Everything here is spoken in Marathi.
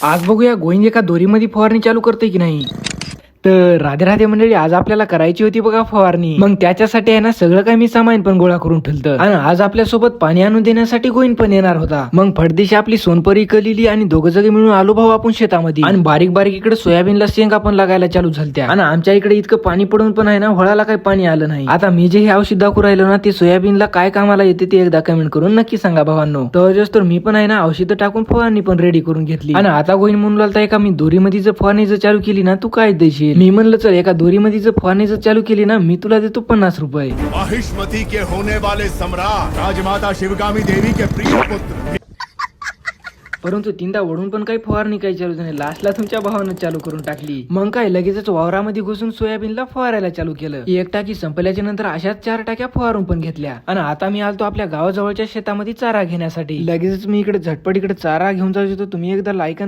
आज बघूया गोविंद एका दोरीमध्ये फवारणी चालू करते की नाही. तर राधे राधे मंडळी, आज आपल्याला करायची होती बघा फवारणी. मग त्याच्यासाठी आहे ना सगळं काही मी सामान पण गोळा करून ठेवलं. आणि आज आपल्यासोबत पाणी आणून देण्यासाठी गोविंद पण येणार होता. मग फडदिशी आपली सोनपरी कलिली आणि दोघं जगे मिळून आलो भाऊ आपण शेतामध्ये. आणि बारीक बारीक इकडे सोयाबीनला शेंगा पण लागायला चालू झालत्या. आणि आमच्या इकडे इतकं पाणी पडून पण आहे ना वळाला काही पाणी आलं नाही. आता मी जे हे औषध दाखवू राहिलो ना ते सोयाबीनला काय कामाला येते ते एकदा कमेंट करून नक्की सांगा भावांनो. तर मी पण आहे ना औषध टाकून फवारणी पण रेडी करून घेतली. आणि आता गोविंद म्हणून लागताय का मी दोरीमध्ये जर फवारणी जर चालू केली ना तू काय देशील. मी म्हणलं चल एका दोरीमध्ये जर फवारणी जर चालू केली ना मी तुला देतो 50 रुपये. महिष्मती के होने वाले सम्राट राजमाता शिवगामी देवी के प्रिय पुत्र. परंतु तीनदा ओढून पण काही फवारणी काही चालू नाही. लास्टला तुमच्या भावानं चालू करून टाकली. मग काय लगेचच वावरामध्ये घुसून सोयाबीनला फवारायला चालू केलं. एक टाकी संपल्याच्या नंतर अशाच 4 टाक्या फवारून पण घेतल्या. आणि आता मी आलतो आपल्या गावाजवळच्या शेतामध्ये चारा घेण्यासाठी. लगेचच मी इकडे झटपट इकडे चारा घेऊन जाऊ शकतो. तुम्ही एकदा लाईक